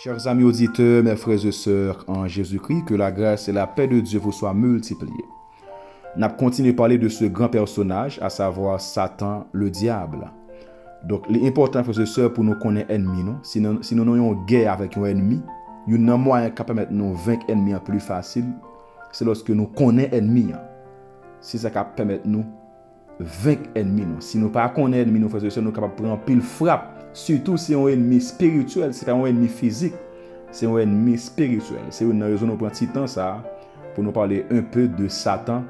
Chers amis auditeurs, mes frères et sœurs en Jésus-Christ, que la grâce et la paix de Dieu vous soient multipliées. Nous avons continué à parler de ce grand personnage, à savoir Satan, le diable. Donc, l'important, frères et sœurs, pour nous connaître ennemi, si nous avons une guerre avec un ennemi, il y a un moyen qui permet de nous vaincre l'ennemi plus facile, c'est lorsque nous connaissons l'ennemi. C'est ça qui permet de nous vaincre l'ennemi. Si nous ne connaissons pas l'ennemi, frères et sœurs, nous sommes capables de prendre pile frappe. Surtout si c'est un ennemi spirituel, c'est pas un ennemi physique, c'est un ennemi spirituel. C'est une raison nous prenons petit temps ça pour nous parler un peu de Satan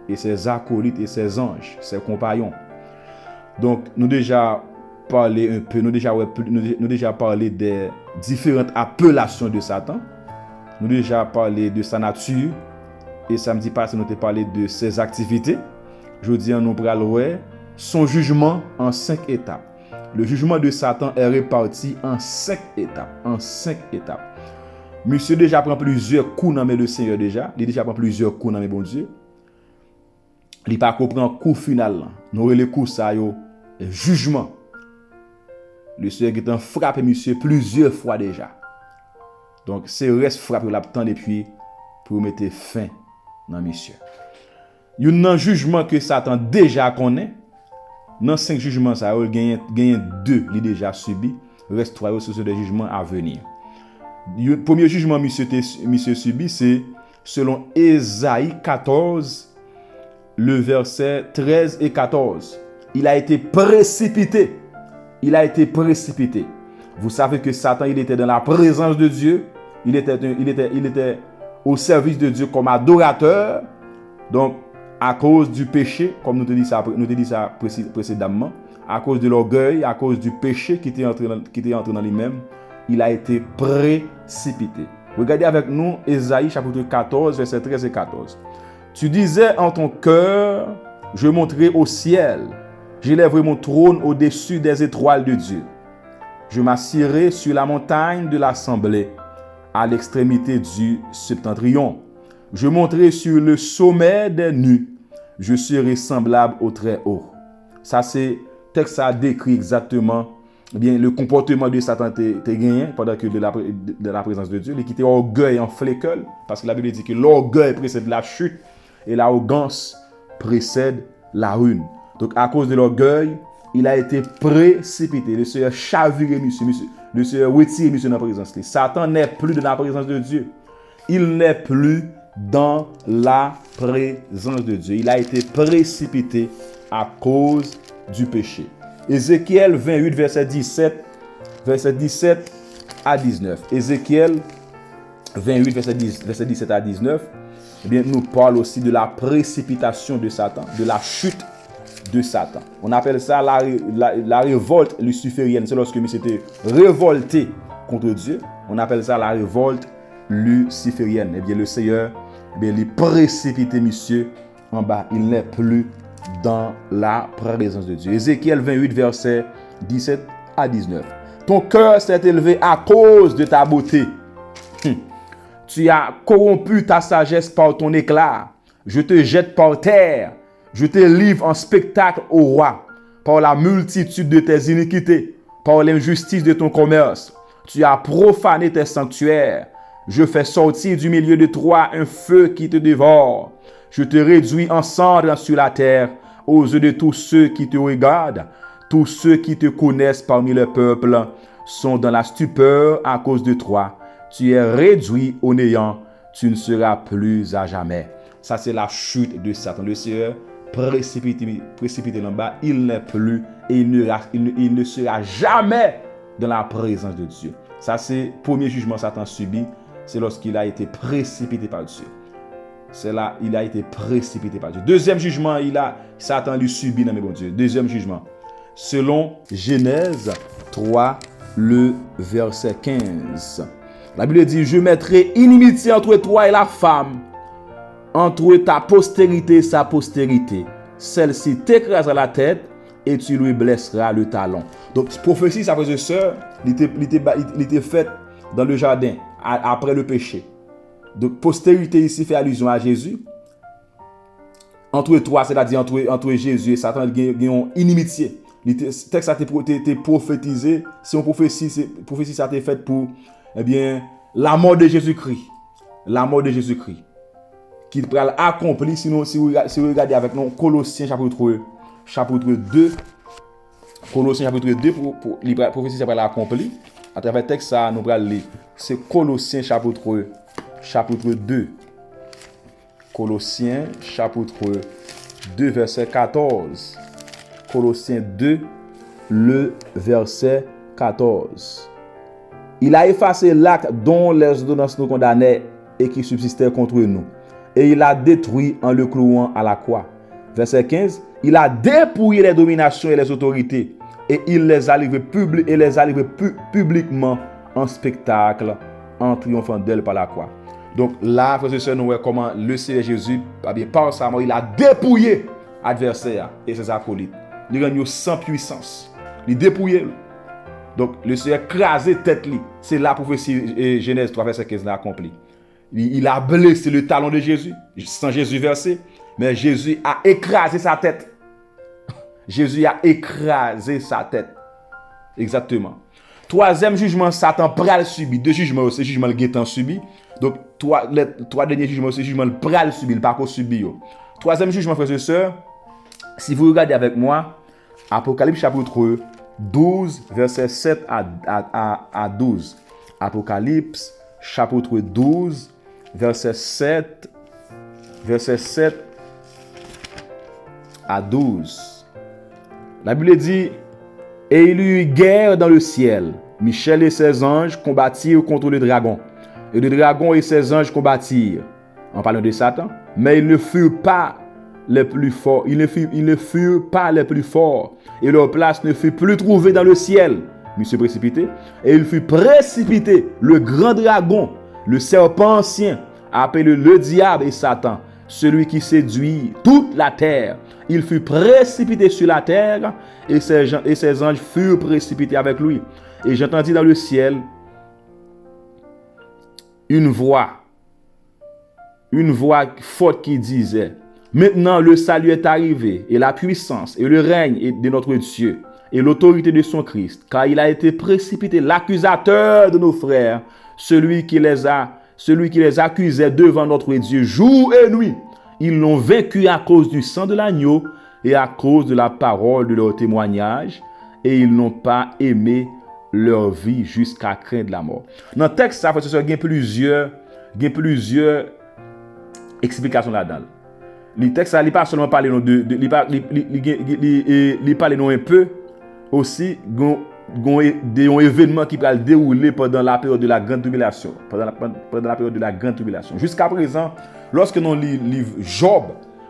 et ses acolytes et ses anges, ses compagnons. Donc nous déjà parlé un peu, nous déjà parlé des différentes appellations de Satan. Nous déjà parlé de sa nature et samedi passé nous avons parlé de ses activités. Jeudi nous parlerons son jugement en 5 étapes. Le jugement de Satan est réparti en 5 étapes. Monsieur déjà prend plusieurs coups dans le Seigneur déjà. Il déjà prend plusieurs coups dans le bon Dieu. Il pas comprend coup final. Nous les coups ça yo jugement. Le Seigneur qui t'en frappé monsieur plusieurs fois déjà. Donc c'est reste frappé l'attend depuis pour mettre fin dans monsieur. Il y a un jugement que Satan déjà connaît. Dans 5 jugements, ça a gagné 2, il déjà subi. Reste 3, ce sont des jugements à venir. Le premier jugement monsieur subi, c'est selon Ésaïe 14, le verset 13 et 14. Il a été précipité. Vous savez que Satan, il était dans la présence de Dieu. Il était au service de Dieu comme adorateur. Donc, à cause du péché, comme nous te dit ça précédemment, à cause de l'orgueil, à cause du péché qui était entré dans lui-même, il a été précipité. Regardez avec nous Ésaïe chapitre 14, verset 13 et 14. Tu disais en ton cœur, je monterai au ciel, j'élèverai mon trône au-dessus des étoiles de Dieu. Je m'assirai sur la montagne de l'assemblée, à l'extrémité du septentrion. Je monterai sur le sommet des nues. Je serai semblable au Très-Haut. Ça, c'est texte ça décrit exactement le comportement de Satan te gagné pendant que de la présence de Dieu. Il quittait orgueil en fléquel, parce que la Bible dit que l'orgueil précède la chute et l'arrogance précède la ruine. Donc, à cause de l'orgueil, il a été précipité. Le Seigneur chaviré, monsieur. Le Seigneur retiré, monsieur, dans la présence de Dieu. Satan n'est plus dans la présence de Dieu. Il n'est plus dans la présence de Dieu. Il a été précipité à cause du péché. Ézéchiel 28, verset 17 à 19. Ézéchiel 28, verset 17 à 19, eh bien, nous parle aussi de la précipitation de Satan, de la chute de Satan. On appelle ça la révolte luciférienne. C'est lorsque il s'était révolté contre Dieu. On appelle ça la révolte luciférienne. Eh bien, le Seigneur, il est précipité, monsieur, en bas. Il n'est plus dans la présence de Dieu. Ézéchiel 28, verset 17 à 19. Ton cœur s'est élevé à cause de ta beauté. Tu as corrompu ta sagesse par ton éclat. Je te jette par terre. Je te livre en spectacle au roi. Par la multitude de tes iniquités. Par l'injustice de ton commerce. Tu as profané tes sanctuaires. Je fais sortir du milieu de toi un feu qui te dévore. Je te réduis en cendres sur la terre, aux yeux de tous ceux qui te regardent. Tous ceux qui te connaissent parmi les peuples sont dans la stupeur à cause de toi. Tu es réduit au néant, tu ne seras plus à jamais. Ça, c'est la chute de Satan. Le Seigneur précipité en bas, il n'est plus et il ne sera jamais dans la présence de Dieu. Ça, c'est le premier jugement que Satan subit. C'est lorsqu'il a été précipité par Dieu. C'est là, il a été précipité par Dieu. Deuxième jugement, Satan lui subit dans mes bons Dieu. Deuxième jugement. Selon Genèse 3, le verset 15. La Bible dit, je mettrai inimitié entre toi et la femme, entre ta postérité et sa postérité. Celle-ci t'écrasera la tête et tu lui blesseras le talon. Donc, prophétie, ça faisait sœur, il était fait dans le jardin, après le péché. Donc, postérité ici fait allusion à Jésus. Entre toi, c'est-à-dire entre Jésus et Satan, il y a une inimitié. Le texte a été prophétisé. Si on prophétie ça a été fait pour eh bien, la mort de Jésus-Christ. La mort de Jésus-Christ. Qui pral accompli, sinon, si vous regardez avec nous, Colossiens chapitre 2, Colossiens chapitre 2, pour la prophétie ça pral accompli, à travers le texte, ça, nous pral lire. C'est Colossiens chapitre 2. Colossiens chapitre 2, verset 14. Colossiens 2, le verset 14. Il a effacé l'acte dont les ordonnances nous condamnaient et qui subsistait contre nous. Et il a détruit en le clouant à la croix. Verset 15. Il a dépouillé les dominations et les autorités. Et il les a livrées publiquement en spectacle, en triomphant d'elles par la croix. Donc là, frères et sœurs, nous voyons comment le Seigneur Jésus, par sa mort, il a dépouillé l'adversaire et ses acolytes. Il rend sans puissance. Il dépouillé. Donc le Seigneur a écrasé tête. C'est la prophétie Genèse 3, verset 15 accomplie. Il a blessé le talon de Jésus, sans Jésus versé, mais Jésus a écrasé sa tête. Jésus a écrasé sa tête. Exactement. Troisième jugement, Satan pral subi. Deux jugements, c'est jugement le guettant subi. Donc, les trois derniers jugements, c'est jugement le pral subi, le parcours subi. Troisième jugement, frères et sœurs, si vous regardez avec moi, Apocalypse chapitre 12, verset 7 à 12. Apocalypse chapitre 12, verset 7 à 12. La Bible dit, et il y eut guerre dans le ciel. Michel et ses anges combattirent contre le dragon. Et le dragon et ses anges combattirent. En parlant de Satan. Mais ils ne furent pas les plus forts. Ils ne furent pas les plus forts. Et leur place ne fut plus trouvée dans le ciel. Mais se précipité. Et il fut précipité. Le grand dragon, le serpent ancien, appelé le diable et Satan, celui qui séduit toute la terre. Il fut précipité sur la terre et ses anges furent précipités avec lui. Et j'entendis dans le ciel une voix forte qui disait, maintenant le salut est arrivé et la puissance et le règne de notre Dieu et l'autorité de son Christ, car il a été précipité l'accusateur de nos frères, celui qui les accusait devant notre Dieu jour et nuit. Ils l'ont vaincu à cause du sang de l'agneau et à cause de la parole de leur témoignage, et ils n'ont pas aimé leur vie jusqu'à craindre la mort. Dans le texte, ça fait il y a plusieurs explications là-dedans. Le texte, ça ne pas seulement parler il parle un peu aussi d'un événement qui va se dérouler pendant la période de la grande tribulation. Pendant la période de la grande tribulation. Jusqu'à présent, lorsque nous lisons Job,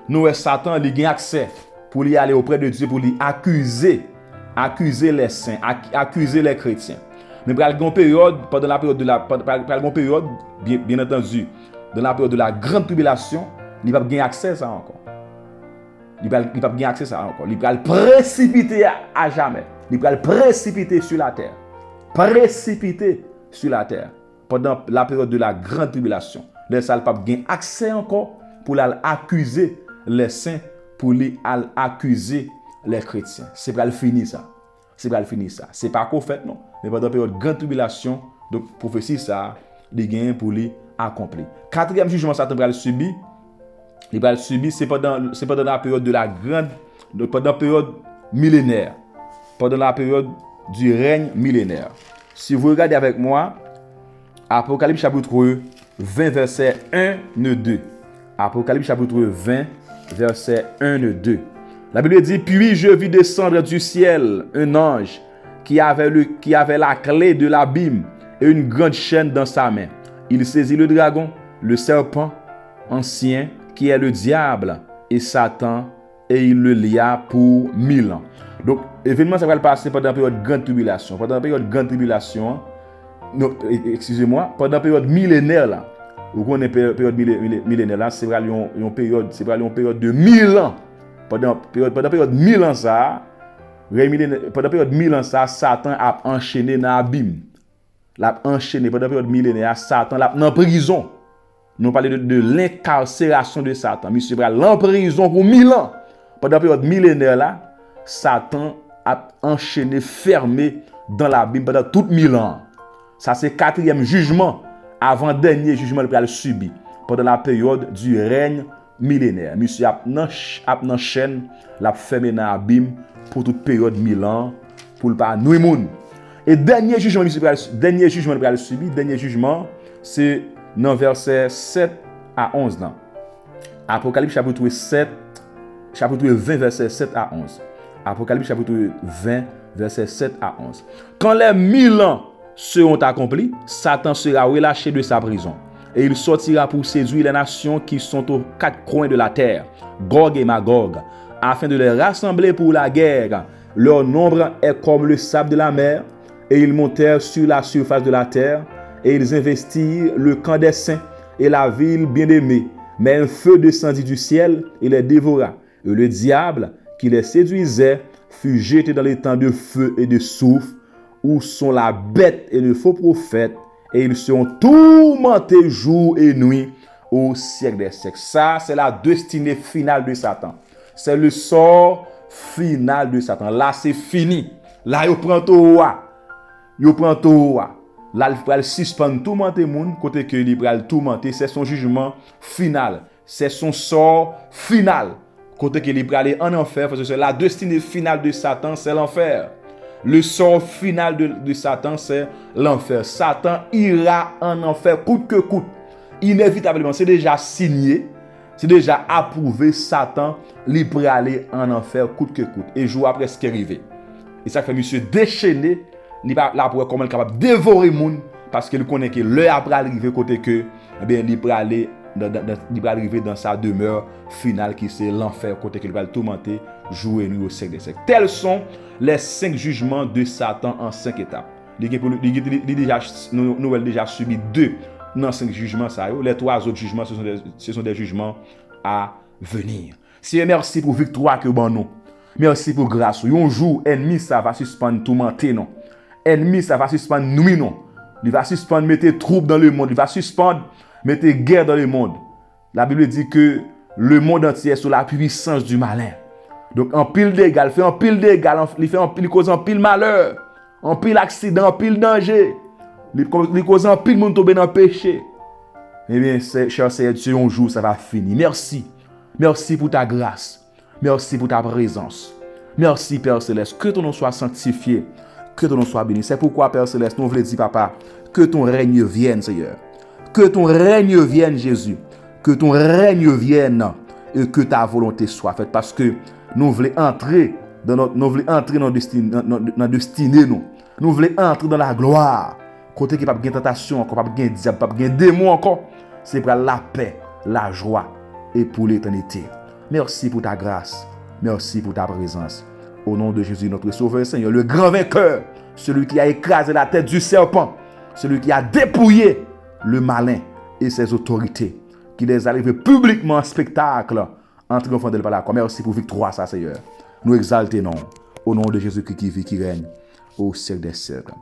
nous avons Satan qui a accès pour lui aller auprès de Dieu, pour lui accuser les saints, accuser les chrétiens. Mais pendant la période, bien entendu, dans la période de la grande tribulation, il n'a pas gagné accès à ça encore. Il va le précipiter à jamais. Il va le précipiter sur la terre. Précipiter sur la terre. Pendant la période de la grande tribulation. Les salles pas gain accès encore pour accuser les saints, pour accuser les chrétiens. C'est pas le fini ça. C'est pas qu'au fait non. Mais pendant la période de grande tribulation, donc prophétie ça, les gains pour les accomplir. Quatrième jugement Satan va le subir. Il va le subir, c'est pendant la période de la grande, pendant la période millénaire, pendant la période du règne millénaire. Si vous regardez avec moi, Apocalypse chapitre 20, verset 1 et 2. Apocalypse chapitre 20, verset 1 et 2. La Bible dit, puis je vis descendre du ciel un ange qui avait la clé de l'abîme et une grande chaîne dans sa main. Il saisit le dragon, le serpent ancien, qui est le diable et Satan, et il le lia pour 1000 ans. Donc, l'événement, ça va le passer pendant la période de grande tribulation. Pendant la période de grande tribulation, pendant la période millénaire, là, vous connaissez la période millénaire, là, c'est vraiment une période de 1000 ans. Pendant la période de 1000 ans, Satan a enchaîné dans l'abîme. Pendant la période millénaire, Satan a en prison. Nous parlons de l'incarcération de Satan. Monsieur va en prison pour 1000 ans. Pendant la période millénaire là, Satan a enchaîné, fermé dans l'abîme pendant toutes 1000 ans. Ça c'est quatrième jugement avant dernier jugement le pral subi pendant la période du règne millénaire. Monsieur ap nan chaîne, l'a fermé dans abîme pour toute période 1000 ans pour pas nouer moun. Et dernier jugement le pral subi, dernier jugement c'est dans verset 7 à 11 là. Apocalypse chapitre 20 verset 7 à 11. Apocalypse chapitre 20 verset 7 à 11. Quand les 1000 ans seront accomplis, Satan sera relâché de sa prison. Et il sortira pour séduire les nations qui sont aux quatre coins de la terre, Gog et Magog, afin de les rassembler pour la guerre. Leur nombre est comme le sable de la mer, et ils montèrent sur la surface de la terre, et ils investirent le camp des saints et la ville bien-aimée. Mais un feu descendit du ciel et les dévora. Et le diable qui les séduisait fut jeté dans les temps de feu et de soufre, où sont la bête et le faux prophète, et ils seront tourmentés jour et nuit au siècle des siècles. Ça, c'est la destinée finale de Satan. C'est le sort final de Satan. Là, c'est fini. Là, il prend tout roi. Il prend tout roi. Là, il va suspendre tourmenter moun, côté que il va tourmenter, c'est son jugement final. C'est son sort final. Côté que il va aller en enfer, parce que c'est la destinée finale de Satan, c'est l'enfer. Le sort final de Satan, c'est l'enfer. Satan ira en enfer coûte que coûte. Inévitablement, c'est déjà signé, c'est déjà approuvé. Satan, il va aller en enfer coûte que coûte. Et jour après, ce qui est arrivé. Et ça fait monsieur déchaîné, il va là pour comment il est capable de dévorer moun, parce qu'il connaît que l'heure après arriver côté que, eh bien, il va aller arriver dans sa demeure finale qui c'est l'enfer, côté qu'il va le tourmenter jour et nuit au siècle des siècles. Tels sont les 5 jugements de Satan en 5 étapes. Nous avons déjà subi 2 dans 5 jugements. Ça, les 3 autres jugements, ce sont des jugements à venir. Seigneur, merci pour victoire que bon nous. Merci pour grâce. Un jour, ennemi, ça va suspendre tourmenter non. Ennemi, ça va suspendre nous non. Il va suspendre mettre troubles dans le monde. Il va suspendre mettre guerre dans le monde. La Bible dit que le monde entier est sous la puissance du malin. Donc en pile dégâts, il fait en pile dégâts, il cause en pile malheur, en pile accident, en pile danger. Il cause en pile monde tomber dans le péché. Eh bien, cher Seigneur, un jour ça va finir. Merci. Merci pour ta grâce. Merci pour ta présence. Merci Père Céleste, que ton nom soit sanctifié, que ton nom soit béni. C'est pourquoi Père Céleste, nous voulons dire papa, que ton règne vienne Seigneur. Que ton règne vienne Jésus. Que ton règne vienne et que ta volonté soit faite, parce que nous voulons entrer dans notre destinée. Nous voulons entrer dans la gloire. Côté qui pas de tentation, pas de diable, pas de démon encore. C'est pour la paix, la joie et pour l'éternité. Merci pour ta grâce. Merci pour ta présence. Au nom de Jésus, notre Sauveur, Seigneur, le grand vainqueur, celui qui a écrasé la tête du serpent, celui qui a dépouillé le malin et ses autorités, qui les a livrés publiquement en spectacle entre enfants de la croix. Merci pour victoire, ça, Seigneur. Nous exaltons au nom de Jésus qui vit, qui règne au siècle des siècles.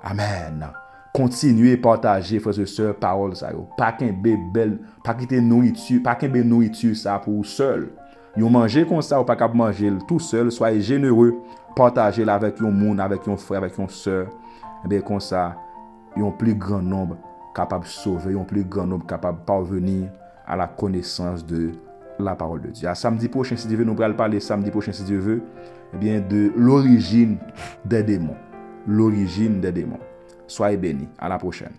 Amen. Continuez à partager, frères et sœurs, parole ça. Pas qu'un bébé, pas quitter nourriture, pas qu'un bébé nourriture ça pour seul. Vous mangez comme ça ou pas qu'à manger tout seul. Soyez généreux, partagez avec un monde, avec un frère, avec une sœur. Et bien comme ça, il y a un plus grand nombre capable de sauver, un plus grand nombre capable de parvenir à la connaissance de la parole de Dieu. À samedi prochain, si Dieu veut, nous allons parler samedi prochain, si Dieu veut, eh bien, de l'origine des démons. L'origine des démons. Soyez bénis. À la prochaine.